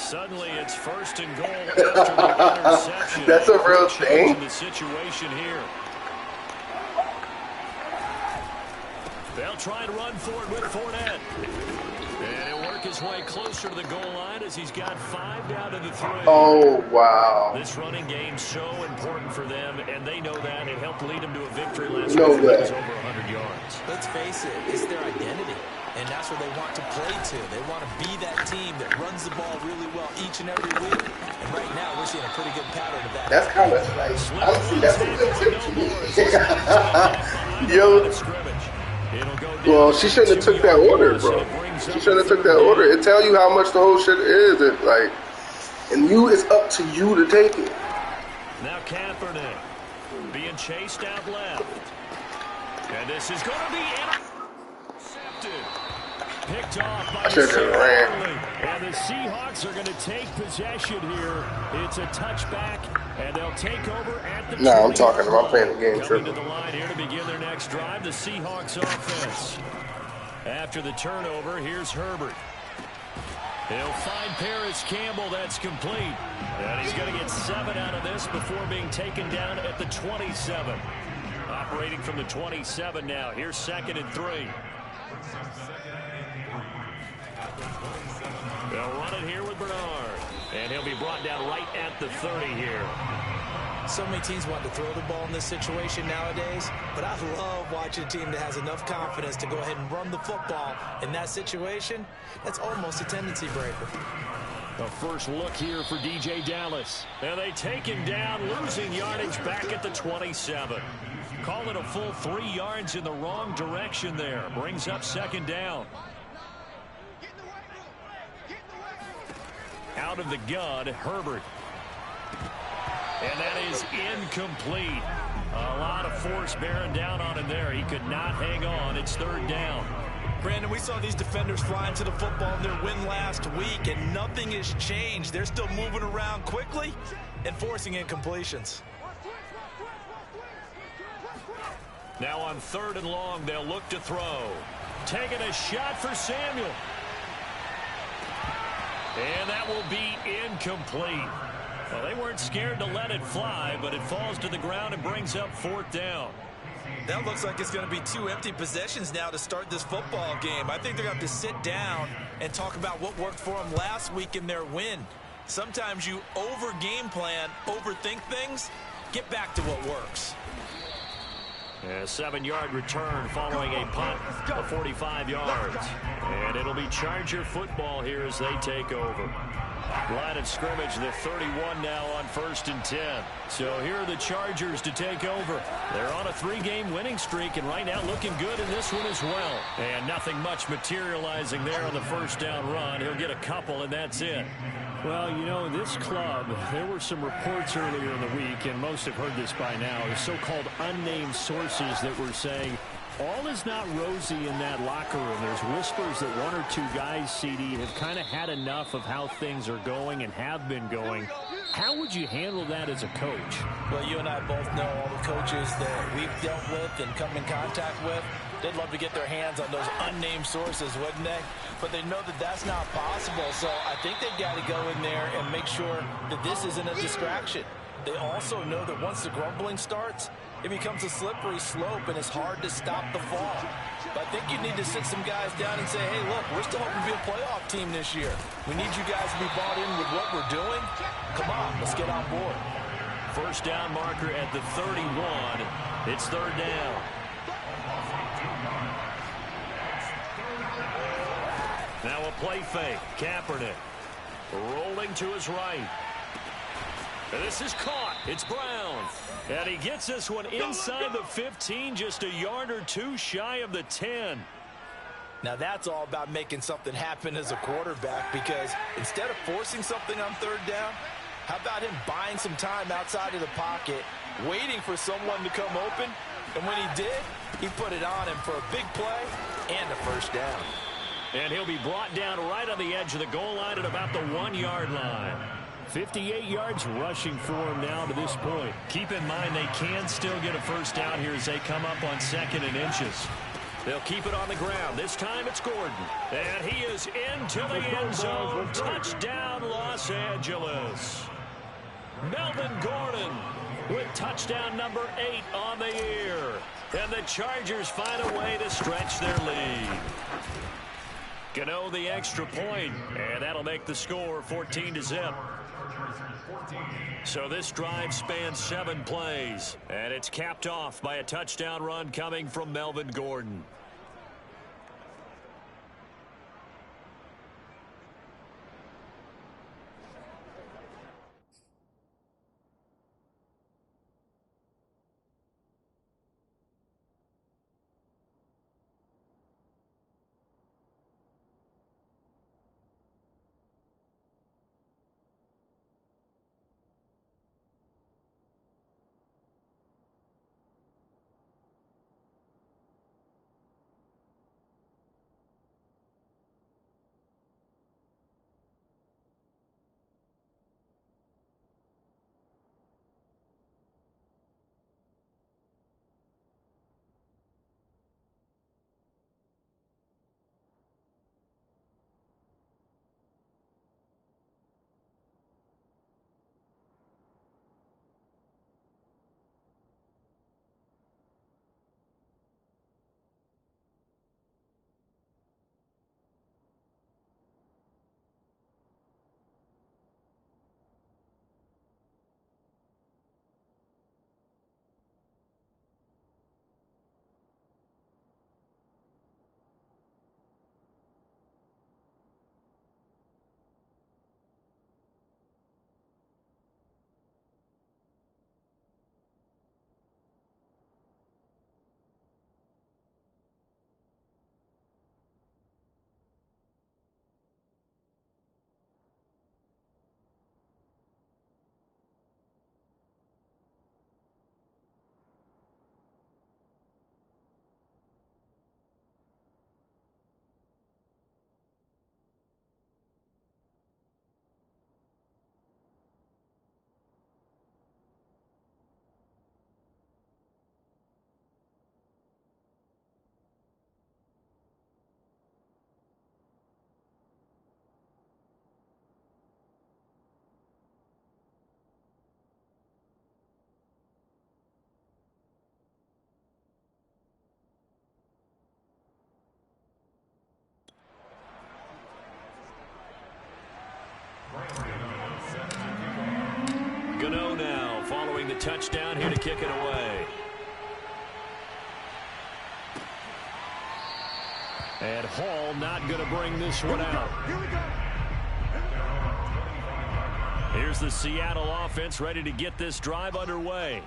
Suddenly it's first and goal after the interception. That's a real thing. The situation here. They'll try and run forward with Fournette. And he'll work his way closer to the goal line as he's got 5 down to the 3. Oh, wow. This running game's so important for them, and they know that. It helped lead them to a victory last No week. way. It was over 100 yards. Let's face it, it's their identity. And that's what they want to play to. They want to be that team that runs the ball really well each and every week. And right now, we're seeing a pretty good pattern of that. That's kind of like, honestly, that's a good tip to me. Yo. Well, she shouldn't have took that order, bro. She shouldn't have took that order. It tell you how much the whole shit is. It, like, and it's up to you to take it. Now Kaepernick being chased out left. And this is going to be intercepted. Picked off by and the Seahawks are going to take possession here. It's a touchback, and they'll take over at the I'm talking about playing the game. Coming to the line here to begin their next drive, the Seahawks offense. After the turnover, here's Herbert. He'll find Paris Campbell. That's complete. And he's going to get 7 out of this before being taken down at the 27. Operating from the 27 now. Here's 2nd and 3. They'll run it here with Bernard. And he'll be brought down right at the 30 here. So many teams want to throw the ball in this situation nowadays, but I love watching a team that has enough confidence to go ahead and run the football in that situation. That's almost a tendency breaker. A first look here for DJ Dallas. And they take him down, losing yardage back at the 27. Call it a full 3 yards in the wrong direction there. Brings up 2nd down. Out of the gun, Herbert. And that is incomplete. A lot of force bearing down on him there. He could not hang on. It's 3rd down. Brandon, we saw these defenders flying to the football in their win last week, and nothing has changed. They're still moving around quickly and forcing incompletions. Now on 3rd and long, they'll look to throw. Taking a shot for Samuel. And that will be incomplete. Well, they weren't scared to let it fly, but it falls to the ground and brings up 4th down. That looks like it's going to be 2 empty possessions now to start this football game. I think they're going to have to sit down and talk about what worked for them last week in their win. Sometimes you over-game plan, overthink things, get back to what works. A 7-yard return following a punt of 45 yards. And it'll be Charger football here as they take over. Line of scrimmage, the 31 now on 1st and 10. So here are the Chargers to take over. They're on a 3-game winning streak, and right now looking good in this one as well. And nothing much materializing there on the 1st down run. He'll get a couple, and that's it. Well, you know, this club, there were some reports earlier in the week, and most have heard this by now, the so-called unnamed sources that were saying all is not rosy in that locker room. There's whispers that 1 or 2 guys, CD, have kind of had enough of how things are going and have been going. How would you handle that as a coach? Well, you and I both know all the coaches that we've dealt with and come in contact with. They'd love to get their hands on those unnamed sources, wouldn't they? But they know that that's not possible, so I think they've got to go in there and make sure that this isn't a distraction. They also know that once the grumbling starts, it becomes a slippery slope, and it's hard to stop the fall. But I think you need to sit some guys down and say, hey, look, we're still hoping to be a playoff team this year. We need you guys to be bought in with what we're doing. Come on, let's get on board. 1st down marker at the 31. It's 3rd down. Now a play fake. Kaepernick rolling to his right. And this is caught. It's Brown. And he gets this one inside the 15, just a yard or 2 shy of the 10. Now that's all about making something happen as a quarterback, because instead of forcing something on 3rd down, how about him buying some time outside of the pocket, waiting for someone to come open, and when he did, he put it on him for a big play and a 1st down. And he'll be brought down right on the edge of the goal line at about the 1-yard line. 58 yards rushing for him now to this point. Keep in mind they can still get a 1st down here as they come up on 2nd and inches. They'll keep it on the ground. This time it's Gordon. And he is into the end zone. Touchdown, Los Angeles. Melvin Gordon with touchdown number 8 on the year. And the Chargers find a way to stretch their lead. Gano the extra point, and that'll make the score 14-0. So this drive spans 7 plays, and it's capped off by a touchdown run coming from Melvin Gordon. Gano now following the touchdown here to kick it away. And Hall not going to bring this one out. Here's the Seattle offense ready to get this drive underway.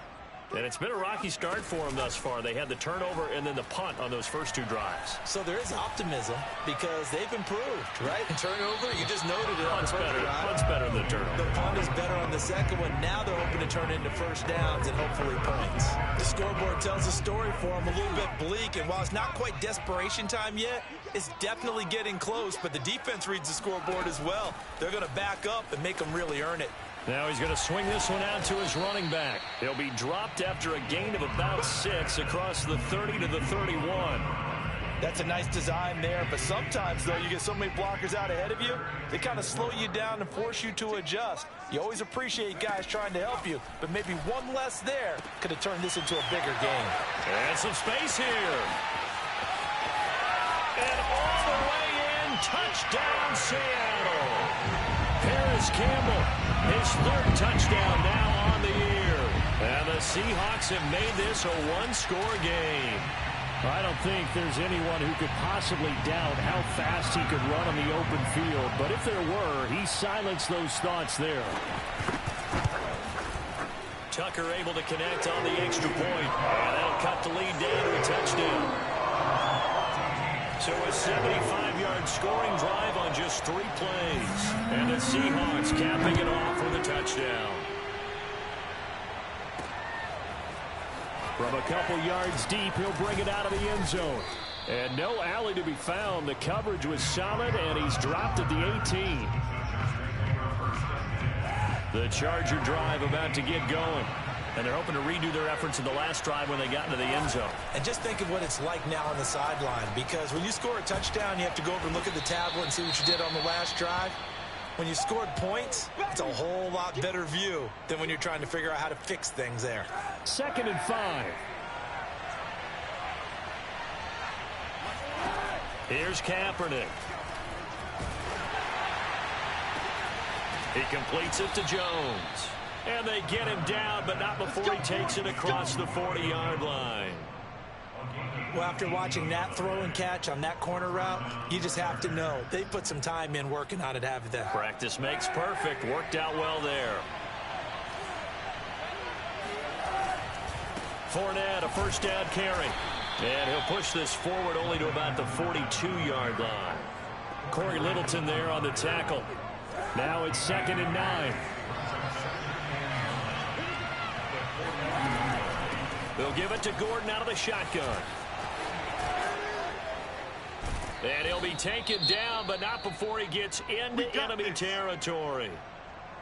And it's been a rocky start for them thus far. They had the turnover and then the punt on those first 2 drives. So there is optimism because they've improved, right? Turnover, you just noted it. Punt's better than the turnover. The punt is better on the second one. Now they're hoping to turn into first downs and hopefully points. The scoreboard tells a story for them a little bit bleak. And while it's not quite desperation time yet, it's definitely getting close. But the defense reads the scoreboard as well. They're going to back up and make them really earn it. Now he's going to swing this one out to his running back. He'll be dropped after a gain of about 6 across the 30 to the 31. That's a nice design there, but sometimes, though, you get so many blockers out ahead of you, they kind of slow you down and force you to adjust. You always appreciate guys trying to help you, but maybe one less there could have turned this into a bigger game. And some space here. And all the way in, touchdown Seattle. Paris Campbell, his 3rd touchdown now on the year. And the Seahawks have made this a 1-score game. I don't think there's anyone who could possibly doubt how fast he could run on the open field. But if there were, he silenced those thoughts there. Tucker able to connect on the extra point. And that'll cut the lead down to a touchdown. So a 75-yard scoring drive on just 3 plays. And the Seahawks capping it off with a touchdown. From a couple yards deep, he'll bring it out of the end zone. And no alley to be found. The coverage was solid, and he's dropped at the 18. The Charger drive about to get going. And they're hoping to redo their efforts in the last drive when they got into the end zone. And just think of what it's like now on the sideline, because when you score a touchdown, you have to go over and look at the tablet and see what you did on the last drive. When you scored points, it's a whole lot better view than when you're trying to figure out how to fix things there. 2nd and 5. Here's Kaepernick. He completes it to Jones. And they get him down, but not before he takes it across the 40-yard line. Well, after watching that throw and catch on that corner route, you just have to know they put some time in working on it, haven't they? Practice makes perfect. Worked out well there. Fournette, a first down carry. And he'll push this forward only to about the 42-yard line. Corey Littleton there on the tackle. Now it's 2nd and 9. They'll give it to Gordon out of the shotgun. And he'll be taken down, but not before he gets into enemy territory.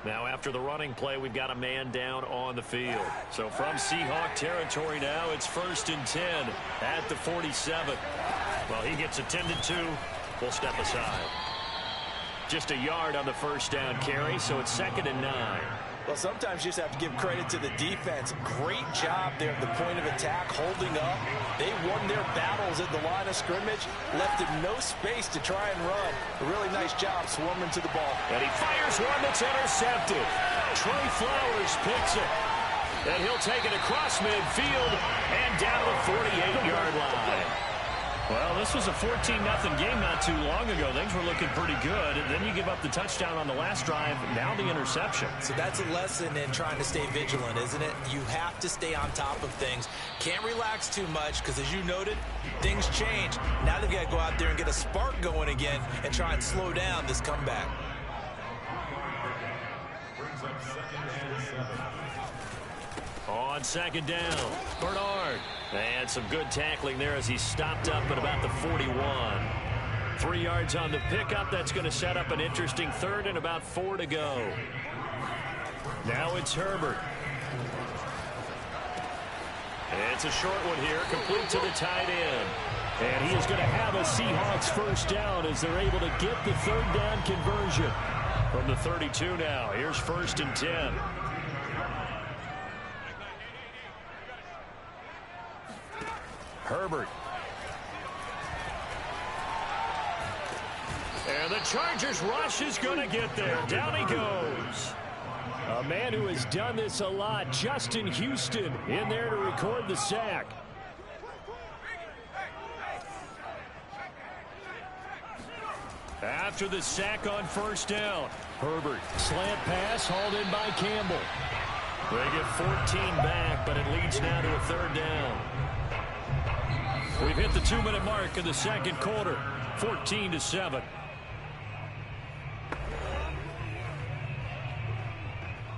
Now, after the running play, we've got a man down on the field. So from Seahawk territory now, it's 1st and 10 at the 47. Well, he gets attended to. We'll step aside. Just a yard on the first down carry, so it's 2nd and 9. Well, sometimes you just have to give credit to the defense. Great job there at the point of attack, holding up. They won their battles at the line of scrimmage, left him no space to try and run. A really nice job swarming to the ball. And he fires one that's intercepted. Trey Flowers picks it. And he'll take it across midfield and down to the 48-yard line. Well, this was a 14-0 game not too long ago. Things were looking pretty good. And then you give up the touchdown on the last drive. Now the interception. So that's a lesson in trying to stay vigilant, isn't it? You have to stay on top of things. Can't relax too much because, as you noted, things change. Now they've got to go out there and get a spark going again and try and slow down this comeback. On 2nd down, Bernard. And some good tackling there as he stopped up at about the 41. 3 yards on the pickup. That's going to set up an interesting 3rd and about 4 to go. Now it's Herbert. It's a short one here, complete to the tight end. And he is going to have a Seahawks first down as they're able to get the 3rd down conversion. From the 32 now, here's 1st and 10. Herbert. And the Chargers rush is going to get there. Down he goes. A man who has done this a lot, Justin Houston, in there to record the sack. After the sack on first down, Herbert, slant pass, hauled in by Campbell. They get 14 back, but it leads now to a 3rd down. We've hit the 2-minute mark of the 2nd quarter, 14-7.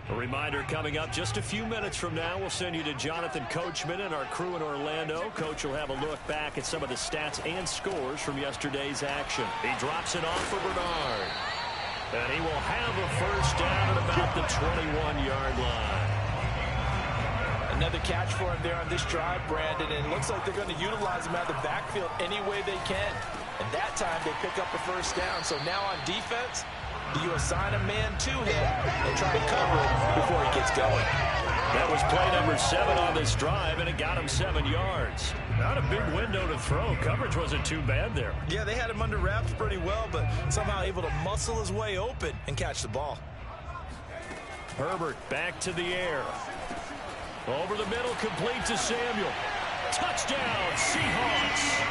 A reminder coming up just a few minutes from now, we'll send you to Jonathan Coachman and our crew in Orlando. Coach will have a look back at some of the stats and scores from yesterday's action. He drops it off for Bernard. And he will have a first down at about the 21-yard line. Another catch for him there on this drive, Brandon, and it looks like they're going to utilize him out of the backfield any way they can. And that time they pick up a first down. So now on defense, do you assign a man to him and try and cover it before he gets going? That was play number 7 on this drive, and it got him 7 yards. Not a big window to throw. Coverage wasn't too bad there. Yeah, they had him under wraps pretty well, but somehow able to muscle his way open and catch the ball. Herbert back to the air. Over the middle, complete to Samuel. Touchdown, Seahawks.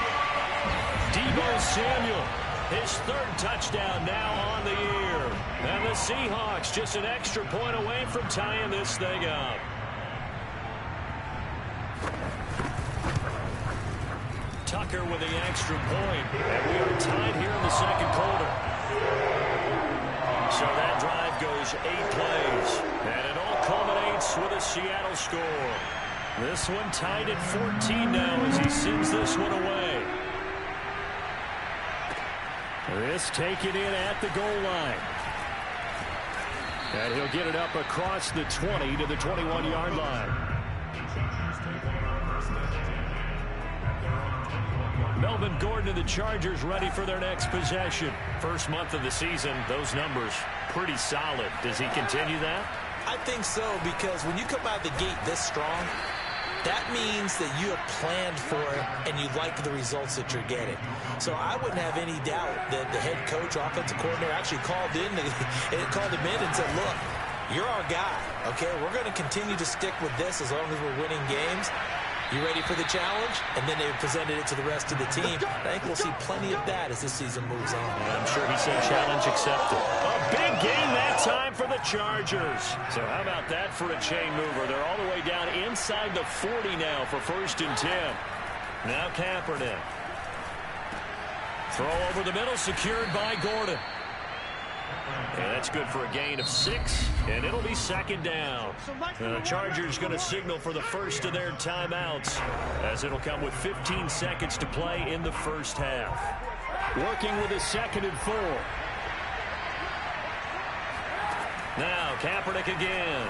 Deebo Samuel, his 3rd touchdown now on the year. And the Seahawks just an extra point away from tying this thing up. Tucker with the extra point. And we are tied here in the 2nd quarter. So that drive goes 8 plays. And it all culminates with a Seattle score. This one tied at 14 now as he sends this one away. This taken in at the goal line. And he'll get it up across the 20 to the 21-yard line. Melvin Gordon and the Chargers ready for their next possession. First month of the season, those numbers pretty solid. Does he continue that? I think so, because when you come out of the gate this strong, that means that you have planned for it and you like the results that you're getting. So I wouldn't have any doubt that the head coach, offensive coordinator, actually called him in and said, look, you're our guy, okay? We're going to continue to stick with this as long as we're winning games. You ready for the challenge? And then they presented it to the rest of the team. I think we'll see plenty of that as this season moves on. I'm sure he said challenge accepted. A big gain that time for the Chargers. So how about that for a chain mover? They're all the way down inside the 40 now for 1st and 10. Now Kaepernick. Throw over the middle, secured by Gordon. And that's good for a gain of 6, and it'll be 2nd down. The Chargers going to signal for the first of their timeouts, as it'll come with 15 seconds to play in the first half. Working with a 2nd and 4. Now Kaepernick again.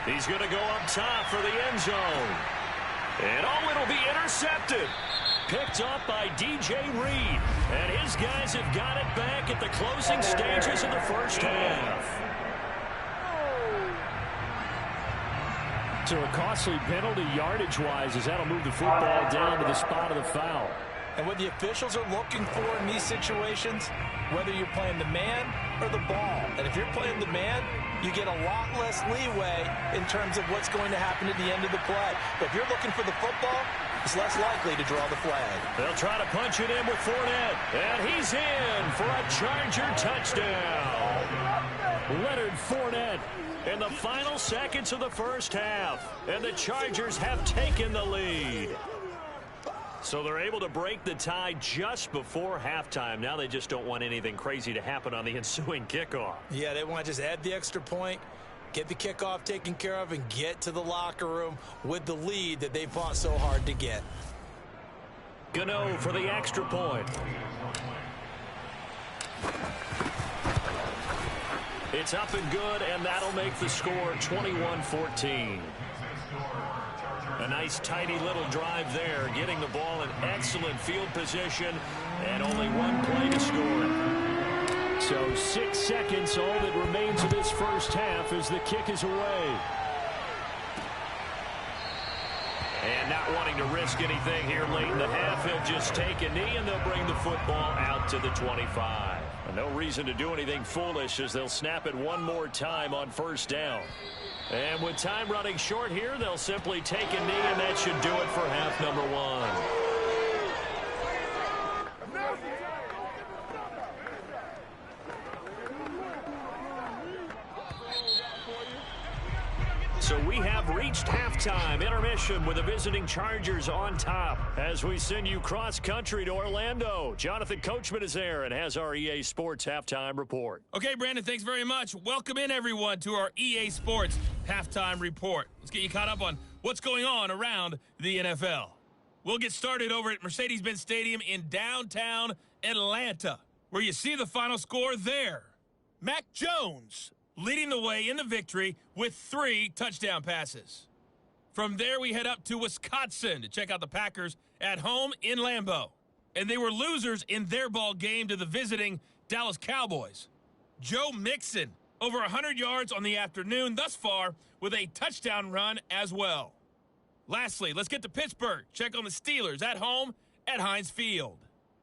He's going to go up top for the end zone. And it'll be intercepted. Picked up by DJ Reed. And his guys have got it back at the closing stages of the first half. So a costly penalty yardage-wise, as that'll move the football down to the spot of the foul. And what the officials are looking for in these situations, whether you're playing the man or the ball. And if you're playing the man, you get a lot less leeway in terms of what's going to happen at the end of the play. But if you're looking for the football, it's less likely to draw the flag. They'll try to punch it in with Fournette. And he's in for a Charger touchdown. Leonard Fournette. In the final seconds of the first half. And the Chargers have taken the lead. So they're able to break the tie just before halftime. Now they just don't want anything crazy to happen on the ensuing kickoff. Yeah, they want to just add the extra point, get the kickoff taken care of, and get to the locker room with the lead that they fought so hard to get. Gano for the extra point. It's up and good, and that'll make the score 21-14. A nice, tidy little drive there, getting the ball in excellent field position, and only one play to score. So 6 seconds, all that remains of this first half as the kick is away. And not wanting to risk anything here late in the half, he'll just take a knee, and they'll bring the football out to the 25. And no reason to do anything foolish as they'll snap it one more time on first down. And with time running short here, they'll simply take a knee, and that should do it for half number 1. So we have reached halftime intermission with the visiting Chargers on top as we send you cross-country to Orlando. Jonathan Coachman is there and has our EA Sports halftime report. Okay, Brandon, thanks very much. Welcome in, everyone, to our EA Sports halftime report. Let's get you caught up on what's going on around the NFL. We'll get started over at Mercedes-Benz Stadium in downtown Atlanta, where you see the final score there. Mac Jones leading the way in the victory with 3 touchdown passes. From there, we head up to Wisconsin to check out the Packers at home in Lambeau. And they were losers in their ball game to the visiting Dallas Cowboys. Joe Mixon, over 100 yards on the afternoon thus far with a touchdown run as well. Lastly, let's get to Pittsburgh. Check on the Steelers at home at Heinz Field.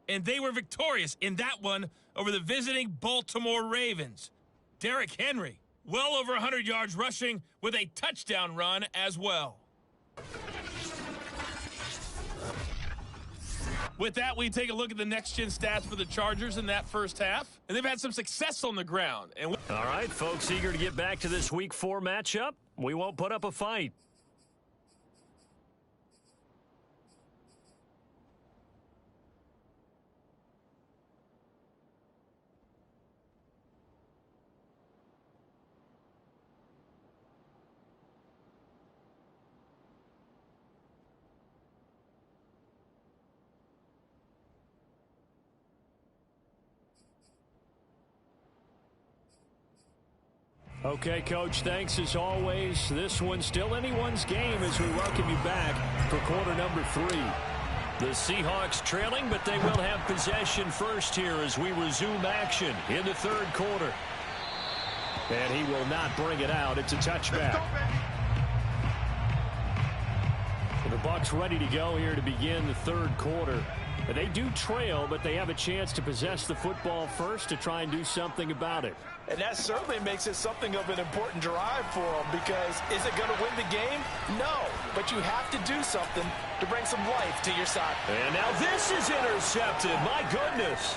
And they were victorious in that one over the visiting Baltimore Ravens. Derrick Henry, well over 100 yards rushing with a touchdown run as well. With that, we take a look at the next-gen stats for the Chargers in that first half. And they've had some success on the ground. All right, folks, eager to get back to this Week 4 matchup. We won't put up a fight. Okay, Coach, thanks as always. This one's still anyone's game as we welcome you back for quarter number 3. The Seahawks trailing, but they will have possession first here as we resume action in the third quarter. And he will not bring it out. It's a touchback. Well, the Bucs ready to go here to begin the third quarter. They do trail, but they have a chance to possess the football first to try and do something about it. And that certainly makes it something of an important drive for them, because is it going to win the game? No, but you have to do something to bring some life to your side. And now this is intercepted. My goodness.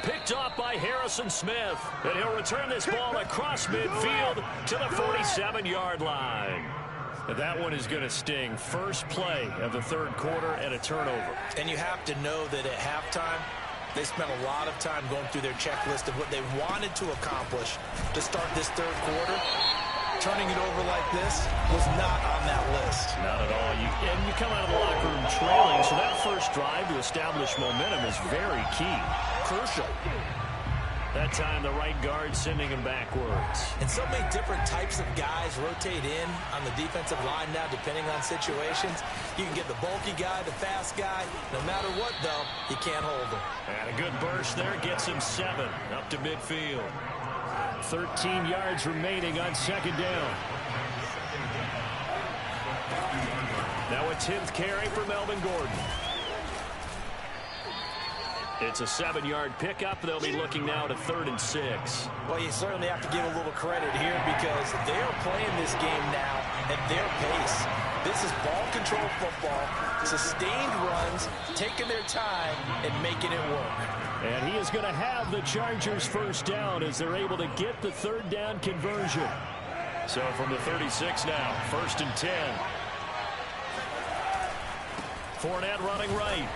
Picked off by Harrison Smith. And he'll return this ball across midfield to the 47-yard line. That one is going to sting. First play of the third quarter and a turnover. And you have to know that at halftime, they spent a lot of time going through their checklist of what they wanted to accomplish to start this third quarter. Turning it over like this was not on that list. Not at all. And you come out of the locker room trailing, so that first drive to establish momentum is very key. Crucial. That time the right guard sending him backwards. And so many different types of guys rotate in on the defensive line now, depending on situations. You can get the bulky guy, the fast guy. No matter what, though, you can't hold him. And a good burst there gets him 7 up to midfield. 13 yards remaining on second down. Now a 10th carry for Melvin Gordon. It's a 7-yard pickup. They'll be looking now to 3rd and 6. Well, you certainly have to give a little credit here, because they are playing this game now at their pace. This is ball control football, sustained runs, taking their time and making it work. And he is going to have the Chargers first down as they're able to get the third down conversion. So from the 36 now, 1st and 10. Fournette running right.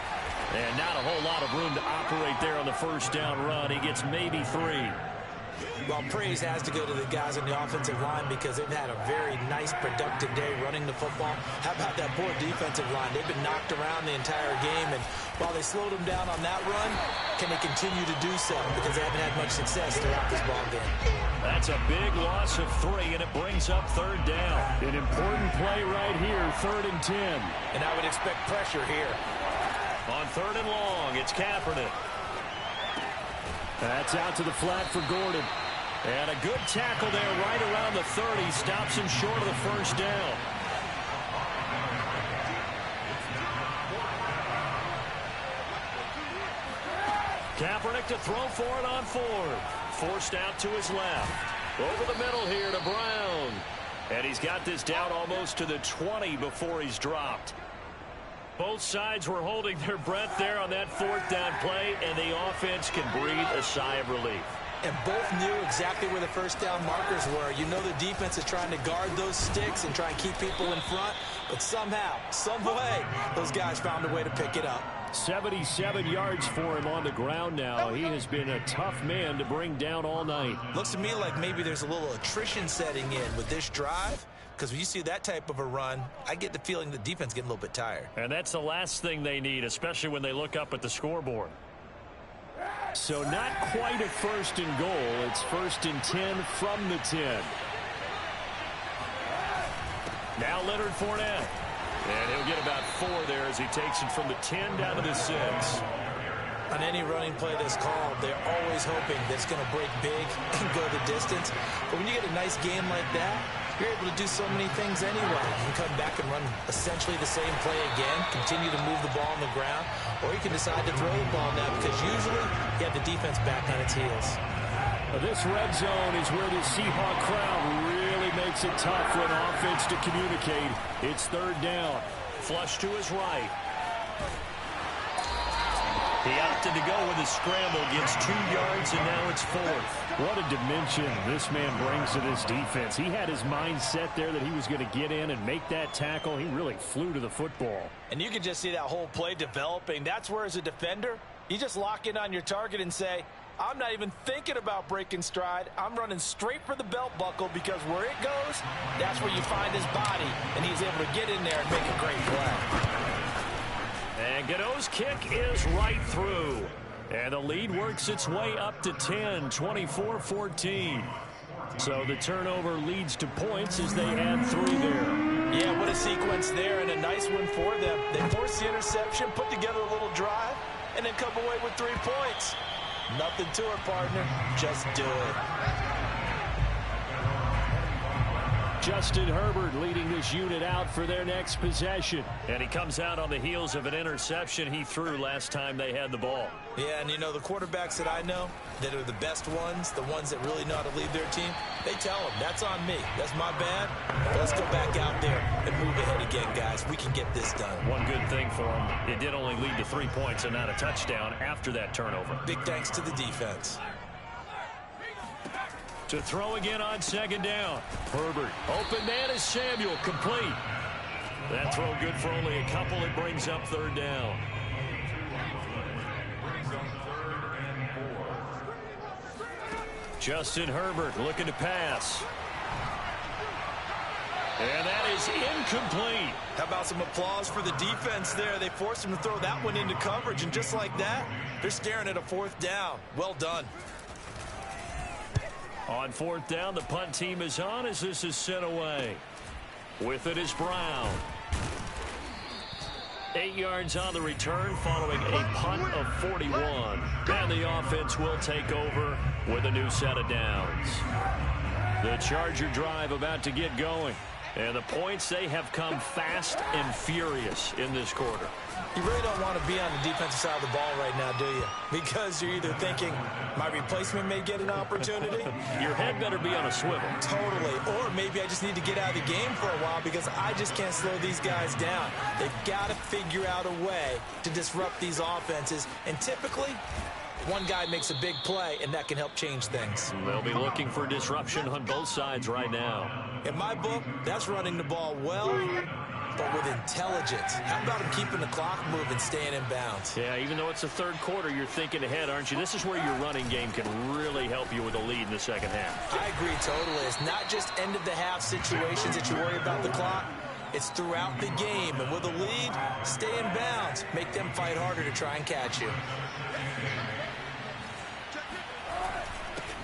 And not a whole lot of room to operate there on the first down run. He gets maybe 3. Well, praise has to go to the guys on the offensive line, because they've had a very nice, productive day running the football. How about that poor defensive line? They've been knocked around the entire game, and while they slowed them down on that run, can they continue to do so? Because they haven't had much success throughout this ball game. That's a big loss of 3, and it brings up 3rd down. An important play right here, 3rd and 10. And I would expect pressure here. On 3rd and long, it's Kaepernick. That's out to the flat for Gordon. And a good tackle there right around the 30. Stops him short of the first down. Kaepernick to throw for it on 4th. Forced out to his left. Over the middle here to Brown. And he's got this down almost to the 20 before he's dropped. Both sides were holding their breath there on that 4th down play, and the offense can breathe a sigh of relief. And both knew exactly where the first down markers were. You know the defense is trying to guard those sticks and try and keep people in front, but somehow, some way, those guys found a way to pick it up. 77 yards for him on the ground now. He has been a tough man to bring down all night. Looks to me like maybe there's a little attrition setting in with this drive, because when you see that type of a run, I get the feeling the defense getting a little bit tired. And that's the last thing they need, especially when they look up at the scoreboard. So not quite a 1st and goal. It's 1st and 10 from the 10. Now Leonard Fournette. And he'll get about 4 there as he takes it from the 10 down to the 6. On any running play that's called, they're always hoping that it's going to break big and go the distance. But when you get a nice game like that, you're able to do so many things anyway. You can come back and run essentially the same play again, continue to move the ball on the ground, or you can decide to throw the ball now, because usually you have the defense back on its heels. This red zone is where the Seahawk crowd really makes it tough for an offense to communicate. It's 3rd down. Flush to his right. He opted to go with a scramble, gets 2 yards, and now it's 4th. What a dimension this man brings to this defense. He had his mind set there that he was going to get in and make that tackle. He really flew to the football. And you can just see that whole play developing. That's where, as a defender, you just lock in on your target and say, I'm not even thinking about breaking stride. I'm running straight for the belt buckle, because where it goes, that's where you find his body. And he's able to get in there and make a great play. And Gano's kick is right through. And the lead works its way up to 10, 24-14. So the turnover leads to points as they add 3 there. Yeah, what a sequence there, and a nice one for them. They forced the interception, put together a little drive, and then come away with 3 points. Nothing to it, partner. Just do it. Justin Herbert leading this unit out for their next possession. And he comes out on the heels of an interception he threw last time they had the ball. Yeah, and you know, the quarterbacks that I know that are the best ones, the ones that really know how to lead their team, they tell them, that's on me. That's my bad. Let's go back out there and move ahead again, guys. We can get this done. One good thing for him, it did only lead to 3 points and not a touchdown after that turnover. Big thanks to the defense. To throw again on 2nd down. Herbert. Open man is Samuel. Complete. That throw good for only a couple. It brings up 3rd down. Justin Herbert looking to pass. And that is incomplete. How about some applause for the defense there? They forced him to throw that one into coverage, and just like that, they're staring at a 4th down. Well done. On 4th down, the punt team is on as this is sent away. With it is Brown. 8 yards on the return following a punt of 41. And the offense will take over with a new set of downs. The Charger drive about to get going. And the points, they have come fast and furious in this quarter. You really don't want to be on the defensive side of the ball right now, do you? Because you're either thinking, my replacement may get an opportunity. Your head better be on a swivel. Totally. Or maybe I just need to get out of the game for a while because I just can't slow these guys down. They've got to figure out a way to disrupt these offenses. And typically, one guy makes a big play, and that can help change things. They'll be looking for disruption on both sides right now. In my book, that's running the ball well, but with intelligence. How about him keeping the clock moving, staying in bounds? Yeah, even though it's the 3rd quarter, you're thinking ahead, aren't you? This is where your running game can really help you with a lead in the 2nd half. I agree totally. It's not just end-of-the-half situations that you worry about the clock. It's throughout the game. And with a lead, stay in bounds. Make them fight harder to try and catch you.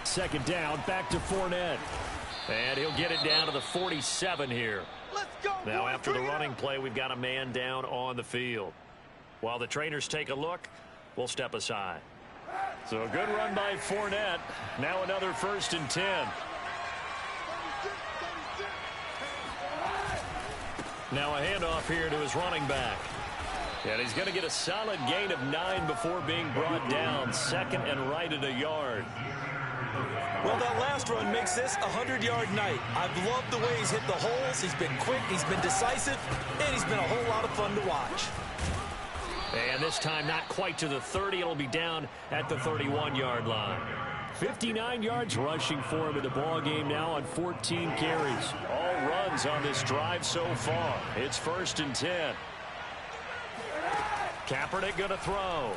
2nd down, back to Fournette. And he'll get it down to the 47 here. Now, after the running play, we've got a man down on the field. While the trainers take a look, we'll step aside. So a good run by Fournette. Now another 1st and 10. Now a handoff here to his running back. And he's going to get a solid gain of 9 before being brought down. 2nd and right at a yard. Well, that last run makes this a 100-yard night. I've loved the way he's hit the holes. He's been quick, he's been decisive, and he's been a whole lot of fun to watch. And this time not quite to the 30. It'll be down at the 31-yard line. 59 yards rushing for him in the ball game now on 14 carries. All runs on this drive so far. It's 1st and 10. Kaepernick going to throw.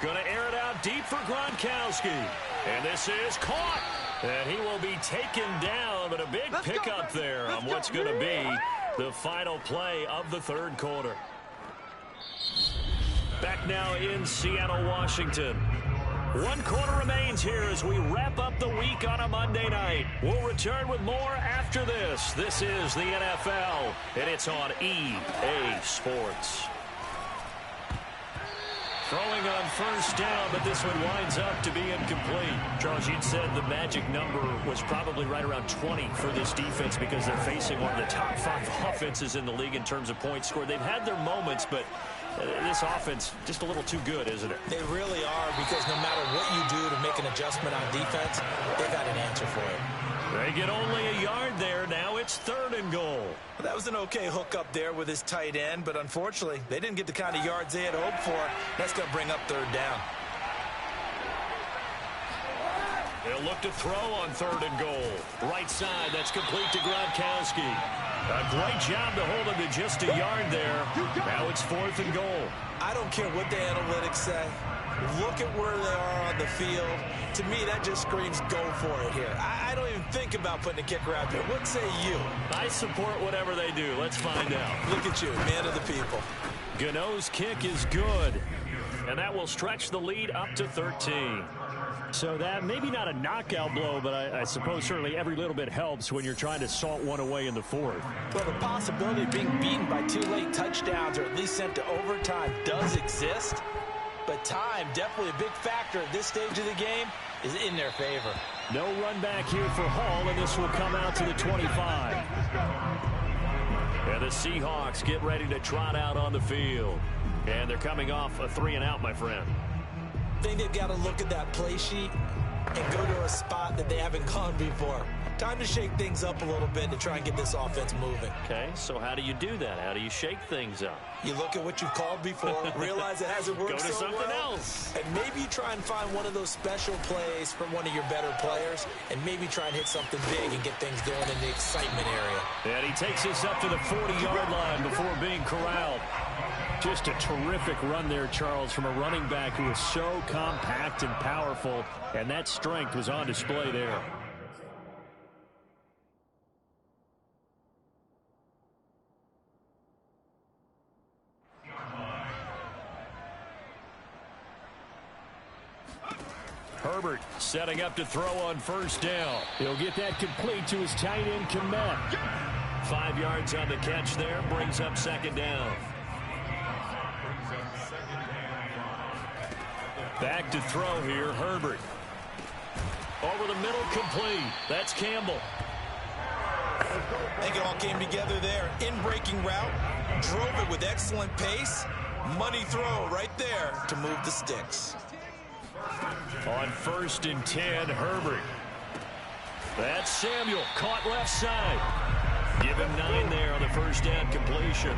Going to air it out deep for Gronkowski. And this is caught. And he will be taken down, but a big pickup there on what's going to be the final play of the 3rd quarter. Back now in Seattle, Washington. 1 quarter remains here as we wrap up the week on a Monday night. We'll return with more after this. This is the NFL, and it's on EA Sports. Throwing on 1st down, but this one winds up to be incomplete. Charles, you'd said the magic number was probably right around 20 for this defense because they're facing one of the top 5 offenses in the league in terms of points scored. They've had their moments, but this offense just a little too good, isn't it? They really are, because no matter what you do to make an adjustment on defense, they've got an answer for it. They get only a yard there. Now it's 3rd and goal. Well, that was an okay hook up there with his tight end, but unfortunately, they didn't get the kind of yards they had hoped for. That's going to bring up 3rd down. They'll look to throw on 3rd and goal. Right side, that's complete to Gronkowski. A great job to hold him to just a yard there. Now it's 4th and goal. I don't care what the analytics say. Look at where they are on the field. To me, that just screams go for it here. I don't even think about putting a kicker out there. What say you? I support whatever they do. Let's find out. Look at you, man of the people. Gano's kick is good. And that will stretch the lead up to 13. So that maybe not a knockout blow, but I suppose certainly every little bit helps when you're trying to salt one away in the fourth. Well, the possibility of being beaten by 2 late touchdowns or at least sent to overtime does exist. But time, definitely a big factor at this stage of the game, is in their favor. No run back here for Hall, and this will come out to the 25. And the Seahawks get ready to trot out on the field. And they're coming off a 3-and-out, my friend. I think they've got to look at that play sheet and go to a spot that they haven't gone before. Time to shake things up a little bit to try and get this offense moving. Okay, so how do you do that? How do you shake things up? You look at what you've called before, realize it hasn't worked so well. Go to something else. And maybe you try and find one of those special plays from one of your better players, and maybe try and hit something big and get things going in the excitement area. And he takes this up to the 40-yard line before being corralled. Just a terrific run there, Charles, from a running back who is so compact and powerful, and that strength was on display there. Herbert setting up to throw on first down. He'll get that complete to his tight end, Kmet. 5 yards on the catch there, brings up second down. Back to throw here, Herbert. Over the middle, complete. That's Campbell. I think it all came together there. In-breaking route, drove it with excellent pace. Money throw right there to move the sticks. On 1st and 10, Herbert. That's Samuel, caught left side. Give him 9 there on the first down completion.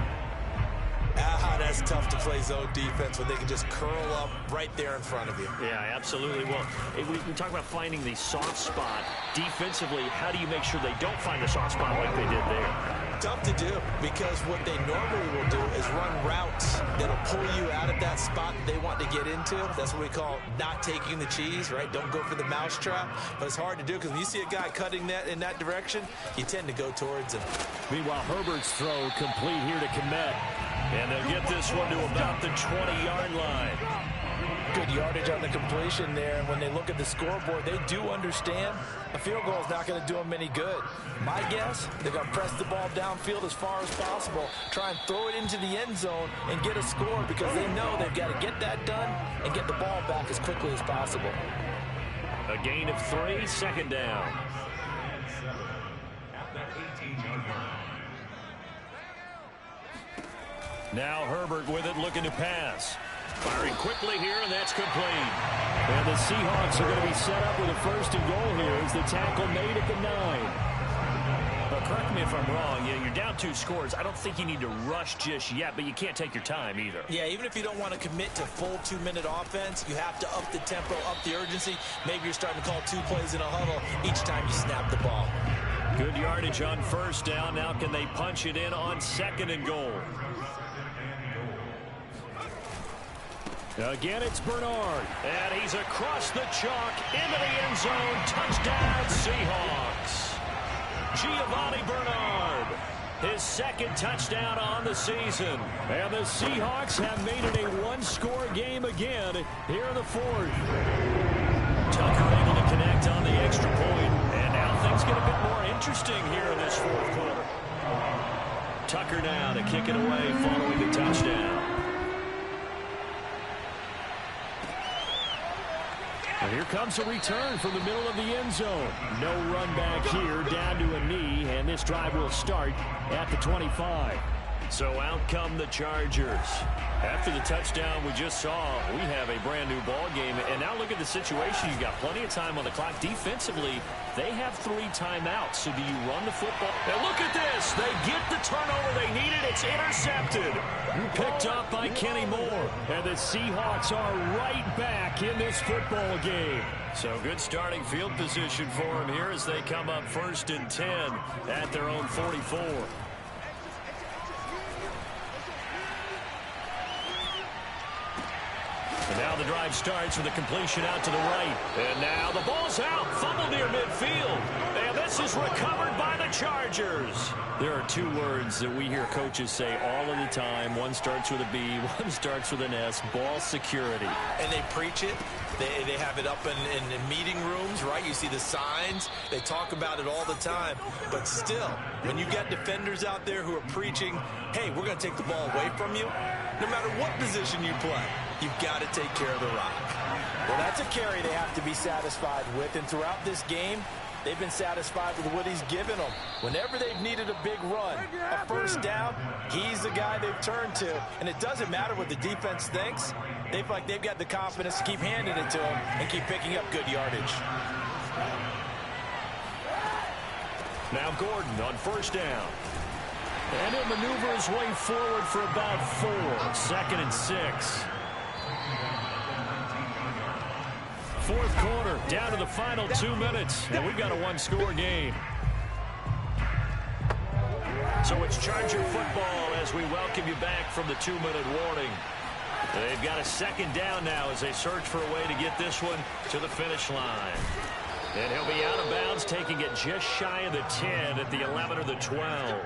That's tough to play zone defense when they can just curl up right there in front of you. Yeah, absolutely. Well, we talk about finding the soft spot. Defensively, how do you make sure they don't find the soft spot like they did there? Tough to do, because what they normally will do is run routes that'll pull you out of that spot they want to get into. That's what we call not taking the cheese, right? Don't go for the mousetrap. But it's hard to do, because when you see a guy cutting that in that direction, you tend to go towards him. Meanwhile, Herbert's throw complete here to Kmet. And they'll get this one to about the 20-yard line. Good yardage on the completion there. And when they look at the scoreboard, they do understand a field goal is not going to do them any good. My guess, they're going to press the ball downfield as far as possible, try and throw it into the end zone and get a score, because they know they've got to get that done and get the ball back as quickly as possible. A gain of 3, second down. Now Herbert with it, looking to pass. Firing quickly here, and that's complete. And the Seahawks are going to be set up with a 1st and goal here as the tackle made at the 9. But correct me if I'm wrong, you're down 2 scores. I don't think you need to rush just yet, but you can't take your time either. Yeah, even if you don't want to commit to full 2-minute offense, you have to up the tempo, up the urgency. Maybe you're starting to call 2 plays in a huddle each time you snap the ball. Good yardage on first down. Now can they punch it in on 2nd and goal? Again, it's Bernard. And he's across the chalk into the end zone. Touchdown, Seahawks. Giovanni Bernard, his 2nd touchdown on the season. And the Seahawks have made it a 1-score game again here in the 4th. Tucker able to connect on the extra point. And now things get a bit more interesting here in this 4th quarter. Tucker now to kick it away following the touchdown. And here comes a return from the middle of the end zone. No run back here, down to a knee, and this drive will start at the 25. So out come the Chargers. After the touchdown we just saw, we have a brand new ball game. And now look at the situation. You've got plenty of time on the clock. Defensively, they have 3 timeouts. So do you run the football? And look at this. They get the turnover they needed. It's intercepted. Picked up by Kenny Moore. And the Seahawks are right back in this football game. So good starting field position for them here as they come up 1st and 10 at their own 44. And Now the drive starts with a completion out to the right. And now the ball's out. Fumble near midfield. And this is recovered by the Chargers. There are two words that we hear coaches say all of the time. One starts with a B, one starts with an S. Ball security. And they preach it. They have it up in meeting rooms, right? You see the signs. They talk about it all the time. But still, when you got defenders out there who are preaching, hey, we're going to take the ball away from you, no matter what position you play, you've got to take care of the rock. Well, that's a carry they have to be satisfied with. And throughout this game, they've been satisfied with what he's given them. Whenever they've needed a big run, a first down, he's the guy they've turned to. And it doesn't matter what the defense thinks. They feel like they've got the confidence to keep handing it to him and keep picking up good yardage. Now Gordon on first down. And he'll maneuver his way forward for about 4. 2nd and 6. Fourth quarter, down to the final 2 minutes. And we've got a one-score game. So it's Charger football as we welcome you back from the 2-minute warning. They've got a second down now as they search for a way to get this one to the finish line. And he'll be out of bounds, taking it just shy of the 10 at the 11 or the 12.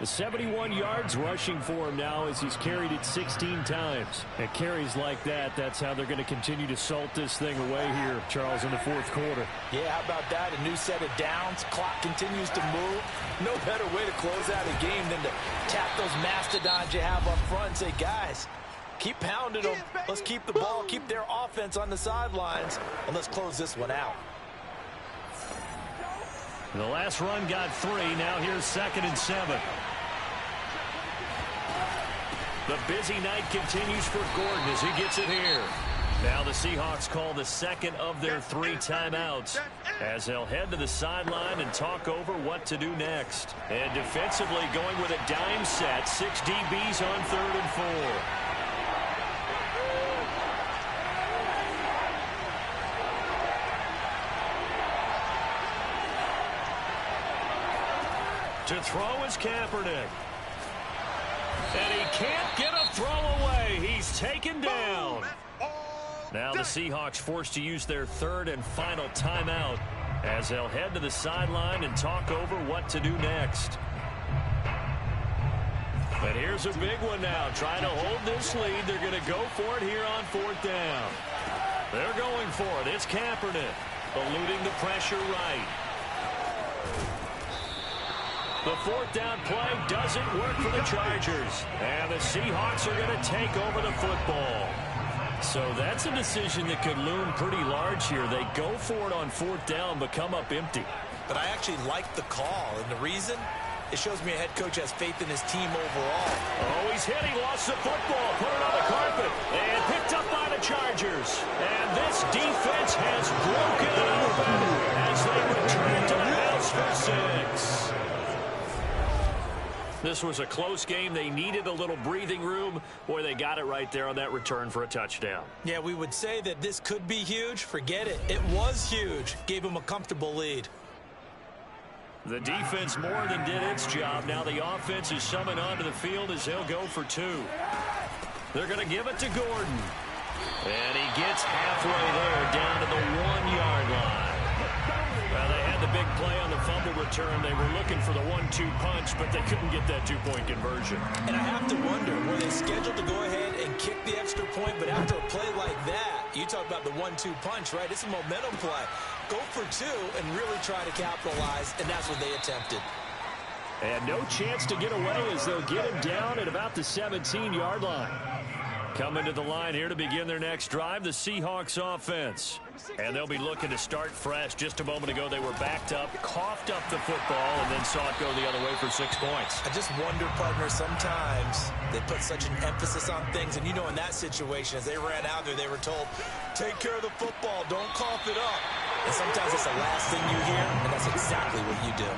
The 71 yards rushing for him now as he's carried it 16 times. And carries like that, that's how they're going to continue to salt this thing away here, Charles, in the fourth quarter. Yeah, how about that? A new set of downs. Clock continues to move. No better way to close out a game than to tap those mastodons you have up front and say, guys, keep pounding them. Let's keep the ball, keep their offense on the sidelines, and let's close this one out. The last run got 3. Now here's 2nd and 7. The busy night continues for Gordon as he gets it here. Now the Seahawks call the second of their 3 timeouts as they'll head to the sideline and talk over what to do next. And defensively going with a dime set. 6 DBs on 3rd and 4. To throw is Kaepernick. And he can't get a throw away. He's taken down. Now the Seahawks forced to use their 3rd and final timeout as they'll head to the sideline and talk over what to do next. But here's a big one now. Trying to hold this lead. They're going to go for it here on 4th down. They're going for it. It's Kaepernick eluding the pressure right. The 4th down play doesn't work for the Chargers. And the Seahawks are going to take over the football. So that's a decision that could loom pretty large here. They go for it on 4th down, but come up empty. But I actually like the call. And the reason? It shows me a head coach has faith in his team overall. Oh, he's hit. He lost the football. Put it on the carpet. And picked up by the Chargers. And this defense has broken open as they return to the house for 6. This was a close game. They needed a little breathing room. Boy, they got it right there on that return for a touchdown. Yeah, we would say that this could be huge. Forget it. It was huge. Gave him a comfortable lead. The defense more than did its job. Now the offense is summoned onto the field as they'll go for 2. They're going to give it to Gordon. And he gets halfway there down to the 1-yard line. Well, they had the big play on the fumble return. They were looking for the 1-2 punch, but they couldn't get that 2-point conversion. And I have to wonder, were they scheduled to go ahead and kick the extra point, but after a play like that, you talk about the 1-2 punch, right? It's a momentum play. Go for 2 and really try to capitalize, and that's what they attempted. And no chance to get away as they'll get him down at about the 17-yard line. Coming to the line here to begin their next drive, the Seahawks offense. And they'll be looking to start fresh. Just a moment ago, they were backed up, coughed up the football, and then saw it go the other way for 6 points. I just wonder, partner, sometimes they put such an emphasis on things. And, you know, in that situation, as they ran out there, they were told, take care of the football, don't cough it up. And sometimes it's the last thing you hear, and that's exactly what you do.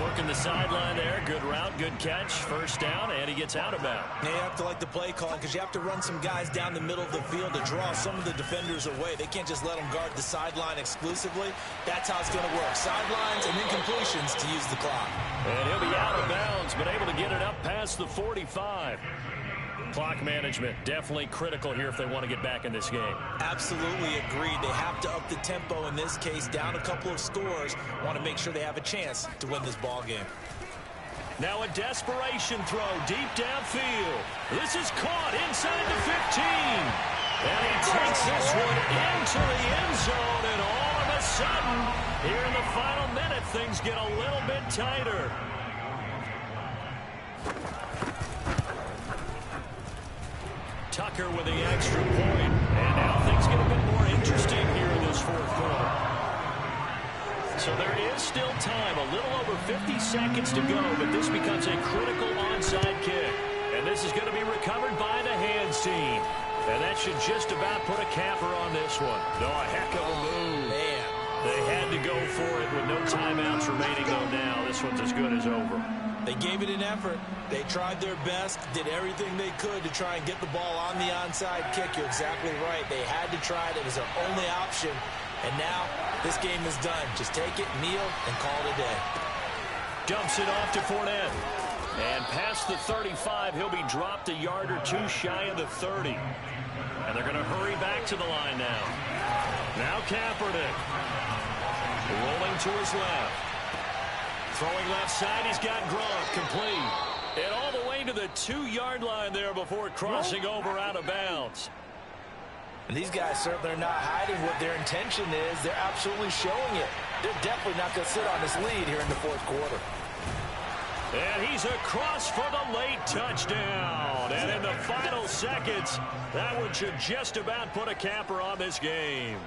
Working the sideline there. Good route, good catch. First down, and he gets out of bounds. You have to like the play calling because you have to run some guys down the middle of the field to draw some of the defenders away. They can't just let them guard the sideline exclusively. That's how it's going to work. Sidelines and then completions to use the clock. And he'll be out of bounds, but able to get it up past the 45. Clock management, definitely critical here if they want to get back in this game. Absolutely agreed. They have to up the tempo in this case, down a couple of scores. Want to make sure they have a chance to win this ball game. Now a desperation throw deep downfield. This is caught inside the 15. And he takes this one into the end zone, and all of a sudden, here in the final minute, things get a little bit tighter. Tucker with the extra point. And now things get a bit more interesting here in this fourth quarter. So there is still time, a little over 50 seconds to go, but this becomes a critical onside kick. And this is going to be recovered by the hands team. And that should just about put a capper on this one. No, a heck of a move. Man. They had to go for it with no timeouts remaining, though now. This one's as good as over. They gave it an effort. They tried their best, did everything they could to try and get the ball on the onside kick. You're exactly right. They had to try it. It was their only option. And now this game is done. Just take it, kneel, and call it a day. Dumps it off to Fournette. And past the 35, he'll be dropped a yard or two shy of the 30. And they're going to hurry back to the line now. Now Kaepernick. Rolling to his left. Throwing left side, he's got Gronk complete. And all the way to the 2-yard line there before crossing over out of bounds. And these guys certainly are not hiding what their intention is. They're absolutely showing it. They're definitely not going to sit on this lead here in the fourth quarter. And he's across for the late touchdown. And in the final seconds, that one should just about put a capper on this game.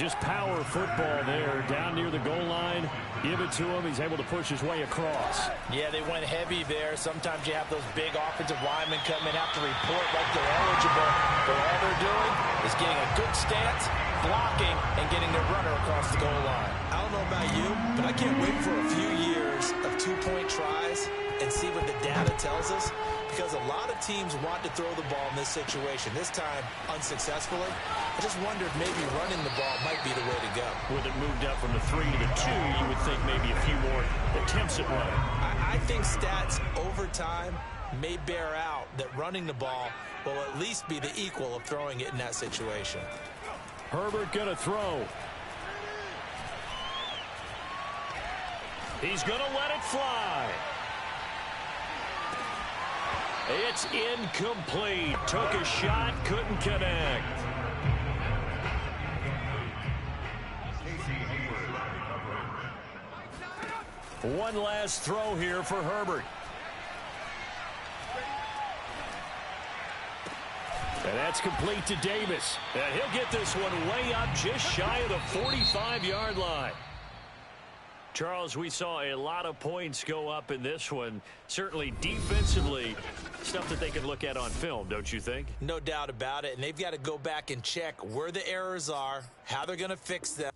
Just power football there, down near the goal line. Give it to him. He's able to push his way across. Yeah, they went heavy there. Sometimes you have those big offensive linemen come in, have to report like they're eligible. But all they're doing is getting a good stance, blocking, and getting their runner across the goal line. I don't know about you, but I can't wait for a few years of 2-point tries and see what the data tells us, because a lot of teams want to throw the ball in this situation. This time, unsuccessfully. I just wonder if maybe running the ball might be the way to go. With it moved up from the 3 to the 2, you would think maybe a few more attempts at running. I think stats over time may bear out that running the ball will at least be the equal of throwing it in that situation. Herbert going to throw. He's going to let it fly. It's incomplete. Took a shot, couldn't connect. One last throw here for Herbert. And that's complete to Davis. And he'll get this one way up just shy of the 45-yard line. Charles, we saw a lot of points go up in this one. Certainly defensively, stuff that they can look at on film, don't you think? No doubt about it. And they've got to go back and check where the errors are, how they're going to fix them.